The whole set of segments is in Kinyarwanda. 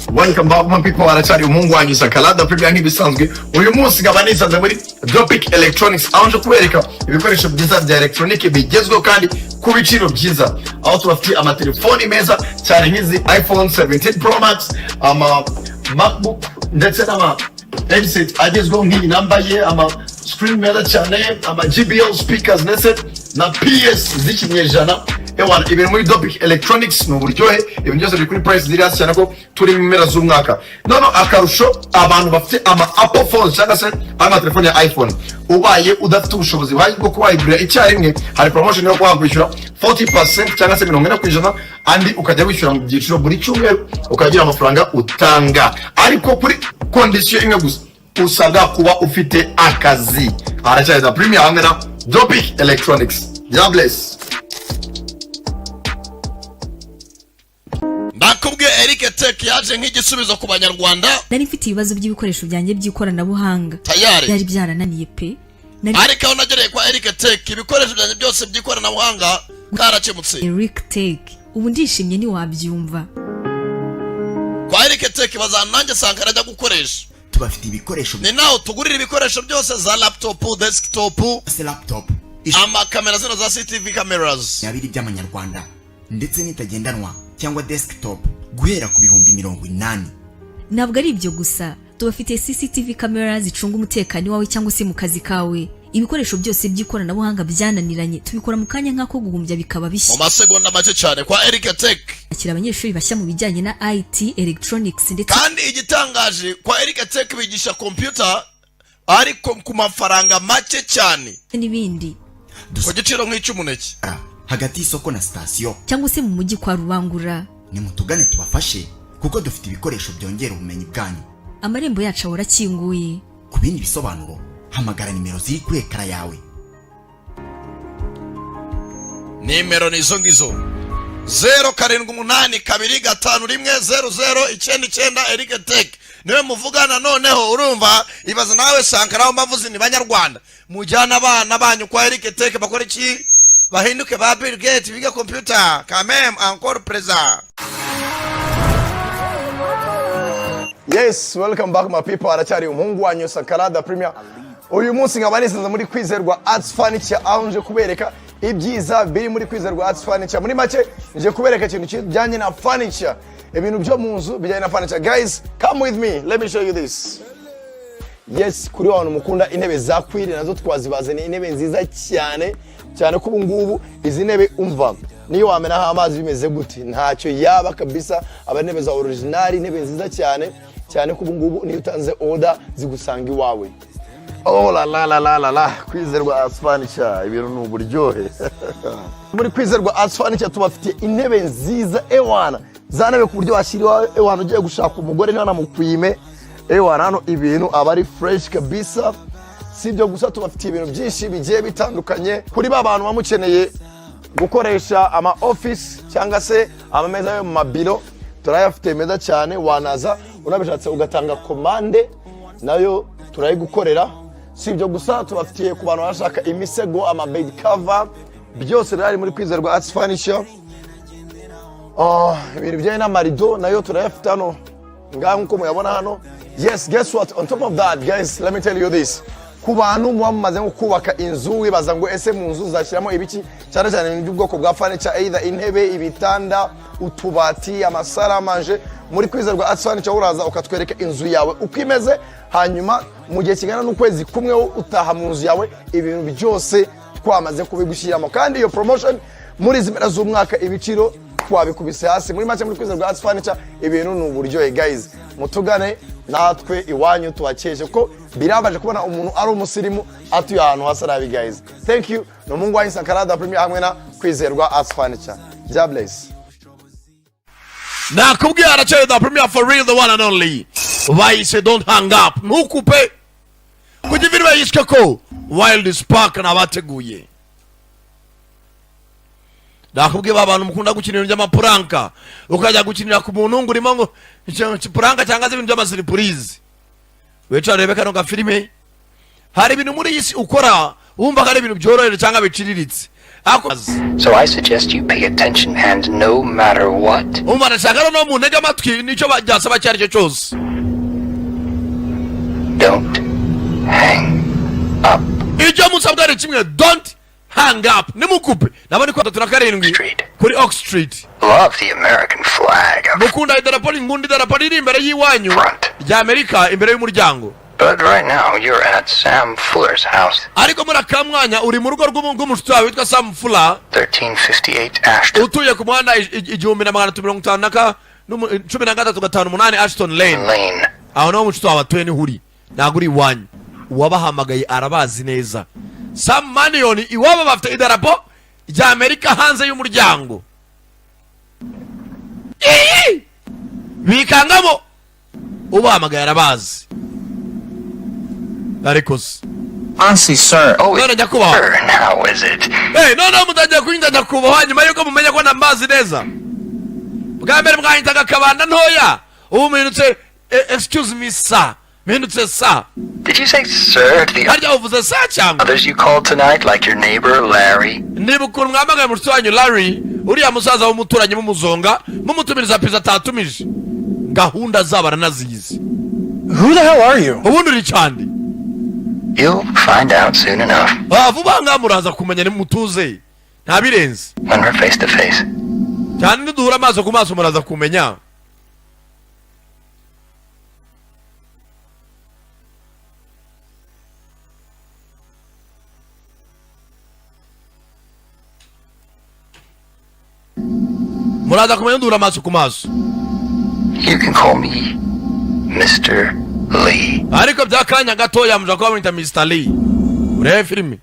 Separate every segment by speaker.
Speaker 1: Welcome back my people, arachari umungu wanyu SANKARA premier nk'ibisanzwe. Uyu munsi ngabanisanze muri Topic Electronics aho nje kubereka ibikoresho byiza bya electronic bigezweho kandi ku biciro byiza. Aho tubafitiye amatelefoni meza cyane nk'izi iPhone 17 Pro Max, MacBook ndetse n'ama headset agezweho nk'iyi nambaye, screen meza cyane, GBL speakers ndetse na PS z'ikinyejana. Ewana ibintu muri Topic Electronics no buryohe, ibintu byose biri kuri price ziri hasi cyane ko turi mu mpera z'umwaka. Nono akarusho abantu bafite Apple phones cyangwa se telefone ya iPhone, ubaye udafite ubushobozi bwo kubayigura icyarimwe, hari promotion yo kwakwishyura 40% cyangwa se 40% andi ukajya wishyura mu byiciro buri cyumweru ukagira amafaranga utanga, ariko kuri condition imwe gusa, usabwa kuba ufite akazi. Aracyari premier hamwe na Topic Electronics. God bless.
Speaker 2: Nakubwiye Eric Tech yaje nk'igisubizo ku banyarwanda.
Speaker 3: Nari mfite ibibazo by'ibikoresho byanjye by'ikoranabuhanga byari byarananiye pe.
Speaker 2: Ariko nagereye kwa Eric Tech ibikoresho byanjye byose by'ikoranabuhanga karakemutse.
Speaker 3: Eric Tech ubu ndishimye ni wabyumva.
Speaker 2: Kwa Eric Tech bazanange SANKARA ajya gukoresha.
Speaker 4: Tubafite ibikoresho
Speaker 2: ni naho tugurira ibikoresho byose za laptop, desktop,
Speaker 4: laptop,
Speaker 2: kamera zino za CCTV cameras
Speaker 4: yabiri by'amanyarwanda ndetse nitagendanwa cyangwa desktop guhera ku bihumbi 80.
Speaker 3: Ntabwo ari ibyo gusa, tubafite CCTV cameras zicunga umutekano wawe cyangwa se mu kazi kawe. Ibikoresho byose by'ikoranabuhanga byananiranye tubikora mu kanya nk'ako guhumbya bikaba bishya
Speaker 2: mu masegonda make cyane. Kwa Eric Tech
Speaker 3: akira abanyeshuri bashya mu bijyanye na IT, electronics ndetse
Speaker 2: kandi igitangaje kwa Eric Tech bigisha computer ariko ku mafaranga make cyane
Speaker 3: n'ibindi
Speaker 2: ku giciro nk'icy'umuneke
Speaker 4: hagati y'isoko na station
Speaker 3: cyangwa se mu mujyi kwa Rubangura.
Speaker 4: Ni mutugane tubafashe kuko dufite ibikoresho byongera ubumenyi bwanyu.
Speaker 3: Amarembo yacu arakinguye.
Speaker 4: Ku bindi bisobanuro hamagara nimero ziri kuri ekara yawe.
Speaker 2: Nimero ni izo ngizo 0782510099 Eric Tech niwe muvugana. Noneho urumva ibaza nawe SANKARA aho mavuzi ni banyarwanda mujyana abana banyu kwa Eric Tech bakora iki? Bahinduke ba Bill Gates biga computer quand même encore présent.
Speaker 1: Yes, welcome back my people. Aracyari umuhungu wanyu SANKARA premier. Uyu munsi ngabanisanze muri kwizerwa Arts Furniture aho nje kubereka ibyiza biri muri kwizerwa Arts Furniture. Muri make nje kubereka ikintu kijyanye na furniture, ibintu byo mu nzu bijyanye na furniture. Guys, come with me, let me show you this. Yes, kuri abantu mukunda intebe za kwiri nazo twazibazane, intebe nziza cyane cyane ko ubungubu izi ntebe umva niyo wamenaho amazi bimeze gute ntacyo yaba kabisa. Abantebe za original, intebe nziza cyane cyane ko ubungubu niyo utanze order zigusanga iwawe. Oh la la la la la, kwizerwa Arts Furniture ibintu n'uburyohe. Muri kwizerwa Arts Furniture tubafitiye intebe nziza ewana, za ntebe ku buryo washyiriwa ewana ugiye gushaka umugore niba namukwime ewana, hano ibintu aba ari fresh kabisa. Si ibyo gusa tubafitiye ibintu byinshi bigiye bitandukanye kuri ba bantu bamukeneye gukoresha ama office cyangwa se amameza yo mu mabiro, turayafite meza cyane. Wanaza unabishatse ugatanga commande nayo turayigukorera. Si ibyo gusa tubafitiye ku bantu bashaka imisego, ama bed cover, byose rari muri kwizerwa Arts Furniture. Ibintu bijyanye n'amarido nayo turayafite hano ngaho nkuko muyabona hano. Yes, guess what, on top of that guys, let me tell you this. Ku bantu mumaze kubaka inzu wibaza ngo ese mu nzu zashyiramo ibiki, cyane cyane n'ubwoko bwa furniture, either intebe, ibitanda, utubati, amasaramanje. Muri kwizerwa Arts Furniture uraza ukatwereka inzu yawe uko imeze, hanyuma mu gihe kingana n'ukwezi kumwe utaha mu nzu yawe ibintu byose twamaze kubigushyiramo. Kandi iyo promotion muri zimera z'umwaka ibiciro twabikubise hasi. Muri make muri kwizerwa Arts Furniture ibintu n'uburyohe. Guys, mutugane natwe iwanyu tubakeje ko birabaje kubona umuntu ari umusirimu atuye ahantu hasarabi. Guys, thank you. No mungu wanyu SANKARA premier hamwe na kwizerwa Arts Furniture. God bless.
Speaker 2: Nakubwiye aracyari premier for real, the one and only. Why say don't hang up? Ntukupe kujiviri bayishwe ko Wild Spark nabateguye. Nakubwiye babantu mukunda gukinira by'amapuranka ukajya gukinira ku muntu ngurimo ngo puranka cyangwa ibintu by'amasiripurize. Wecha rebe kano ga filime hari ibintu muri isi ukora wumva ari ibintu byorohere cyangwa biciriritse,
Speaker 5: So I suggest you pay attention and no matter what. Don't hang up.
Speaker 2: Don't hang up. Street. Oak Street.
Speaker 5: Love the American flag up
Speaker 2: front.
Speaker 5: But right now you're at Sam Fuller's house. 1358 Ashton Lane.
Speaker 2: Sam Manion iwabo bafite idarapo rya Amerika hanze y'umuryango. Bikangamo ubahamagaye arabazi. Arikos.
Speaker 6: Honestly, sir.
Speaker 5: Oh, sir, how is it?
Speaker 2: Hey, no, mutajya kuinda nyakubaho nyuma yuko mumenya ko nambazi neza. Bwa mbere mwahitaga kabanda ntoya. Ubu minutse excuse me sir. Minutse sir.
Speaker 5: Did you say sir to the others you called tonight, like your neighbor Larry?
Speaker 2: Nibukuru mwamagaye muturanyi Larry, uriya musaza w'umuturanyi mumuzonga, mumutumiriza pizza tatumije. Gahunda zaba ranazizi.
Speaker 6: Who the hell are you?
Speaker 2: Ubundi uri cyande.
Speaker 5: You'll find out soon enough.
Speaker 2: Vuba ngamuraza kumenya ni mutuze. Ntabirenze.
Speaker 5: When we're face to face.
Speaker 2: Cyane niduhura amaso ku maso muraza kumenya. Muraza kumenya ndura amaso ku maso.
Speaker 5: You can call me Mr. Lee.
Speaker 2: Ariko byakanya gatoya muje kwa mwita Mr. Lee. Ure filimi.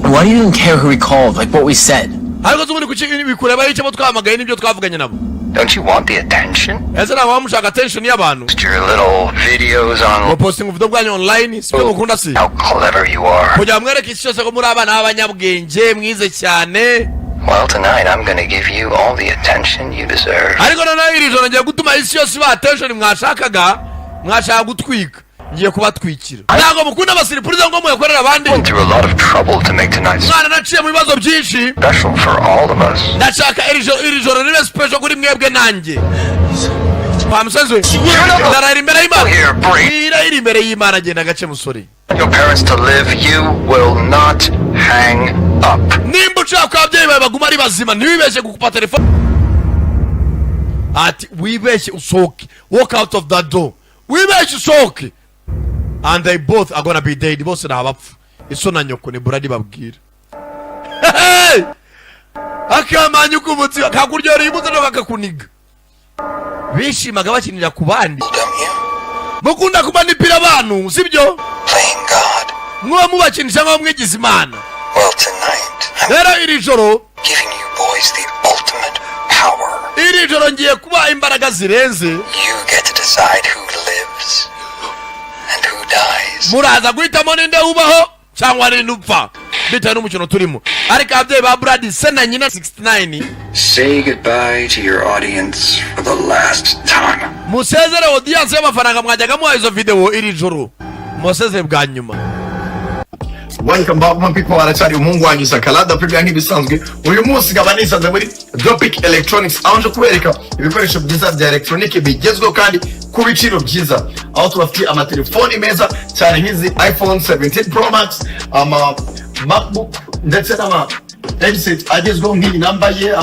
Speaker 6: Why do you even care who we called, like what we said?
Speaker 2: Ariko zumuri kuki bikureba yice bo twamagaye nibyo twavuganye nabo.
Speaker 5: Don't you want the attention?
Speaker 2: Ese na wamushaka attention y'abantu.
Speaker 5: Your little videos on
Speaker 2: posting video bwanyu online, sipe mukunda si.
Speaker 5: How clever you are.
Speaker 2: Kujya mwereka isi cyose ko muri abana b'abanyabwenge mwize cyane.
Speaker 5: Well, tonight I'm going to give you all the attention you deserve.
Speaker 2: Ariko none iri joro ngiye gutuma isi yose ba attention mwashaka gutwika. Ngiye kubatwikira. Ntago mukunda basiripuriza ngo muyakorera abandi.
Speaker 5: Went through a lot of trouble to make tonight's
Speaker 2: mwana naciye mu bibazo byinshi.
Speaker 5: Special for all of us.
Speaker 2: Ndashaka iri joro ribe special kuri mwebwe nanjye. Pamusanzwe. Ndara imbere y'Imana. Iri imbere y'Imana genda gace musore.
Speaker 5: Your parents to live, you will not hang up.
Speaker 2: Nimba ushaka ababyeyi bawe baguma ari bazima ntibibeshye kukupa telefone. Ati wibeshye usohoke. Walk out of that door. Wibeshye usohoke. And they both are gonna be dead. Bose nabapfa. Iso na nyoko ni buradi babwira. Akamanyu kumutsi kakuryohera imbuto no kakakuniga. Bishimaga bakinira ku bandi. Mukunda kumanipira abantu, sibyo?
Speaker 5: Playing God.
Speaker 2: Mwa mubakinisha nko mwigize Imana.
Speaker 5: Well, tonight
Speaker 2: Era iri joro
Speaker 5: giving you boys the ultimate power.
Speaker 2: Iri joro ngiye kuba imbaraga zirenze.
Speaker 5: You get to decide who lives and who dies.
Speaker 2: Muraza guhitamo ninde ubaho cyangwa ninde upfa bitewe n'umukino turimo. Ariko ababyeyi ba Brady se na nyina 69
Speaker 5: say goodbye to your audience for the last time.
Speaker 2: Musezere audience y'amafaranga mwajyaga muha izo video iri joro. Musezere bwa nyuma.
Speaker 1: Welcome back my people, arachari umungu wanyu SANKARA premier nk'ibisanzwe. Uyu munsi ngaba nisanze muri Dropic Electronics aho kubereka ibikoresho byiza bya electronic bigezweho kandi ku biciro byiza. Aho tubafite amatelefoni meza cyane nk'izi iPhone 17 Pro Max, MacBook ndetse n'ama headset agezweho nk'iyi nambaye,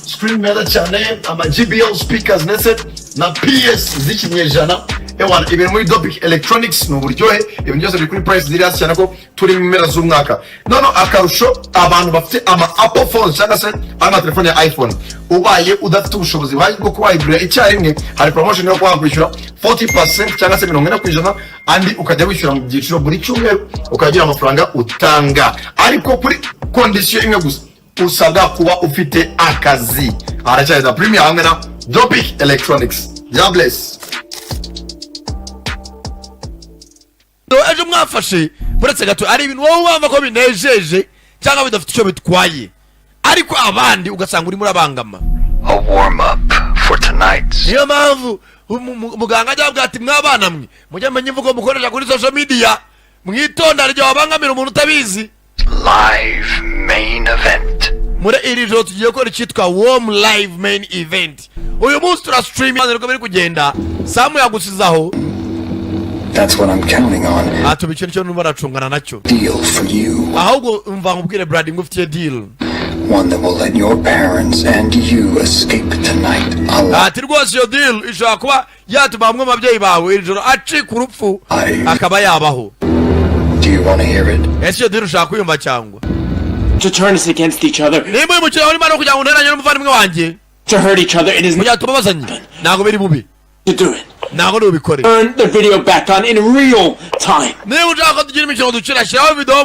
Speaker 1: screen meza cyane, JBL speakers ndetse na PS z'ikinyejana. Ewana ibintu muri Dropic Electronics n'uburyohe, ibintu byose biri kuri price ziri hasi cyane ko turi mu mpera z'umwaka. Nono akarusho abantu bafite Apple phones cyangwa se telefone ya iPhone, ubaye udafite ubushobozi bwo kubayigurira icyarimwe, hari promotion yo kwakwishyura 40% cyangwa se 40% andi ukajya wishyura mu byiciro buri cyumweru ukagira amafaranga utanga, ariko kuri condition imwe gusa, usabwa kuba ufite akazi. Aracyari premier hamwe na Dropic Electronics. God bless.
Speaker 2: Ejo mwafashe buretse gato ari ibintu wowe wumva ko binejeje cyangwa bidafite icyo bitwaye, ariko abandi ugasanga uri muri abangama.
Speaker 5: A warm up for tonight.
Speaker 2: Niyo mpamvu muganga ajya avuga ati mwabana mwe mujye menya imvugo mukoresha kuri social media, mwitonda ryo wabangamira umuntu utabizi.
Speaker 5: Live main event.
Speaker 2: muri iri joro tugiye gukora icyitwa warm live main event. Uyu munsi turastreaming kandi biri kugenda Samu yagusizaho.
Speaker 5: That's what I'm counting on.
Speaker 2: Atubikira cyo numva racungana nacyo.
Speaker 5: Deal for you.
Speaker 2: Ahubwo umva nkubwire Brad ngufitiye deal.
Speaker 5: One that will let your parents and you escape tonight alive.
Speaker 2: Ati rwose iyo deal ishobora kuba yatuma bamwe mu babyeyi bawe iri joro acika urupfu akaba yabaho.
Speaker 5: Do you want to hear it?
Speaker 2: Ese iyo deal ushaka kuyumva cyangwa?
Speaker 7: To turn us against each other.
Speaker 2: Nimba uyu mukino urimo kugira ngo nteranye n'umuvandimwe wanjye.
Speaker 7: To hurt each other, it is
Speaker 2: Mujya tubabazanye. Ntago biri bubi.
Speaker 7: to do it.
Speaker 2: Ntago ubikore.
Speaker 7: Turn the video back on in real time.
Speaker 2: Niba ushaka tugira imikino dukina shyiraho video mu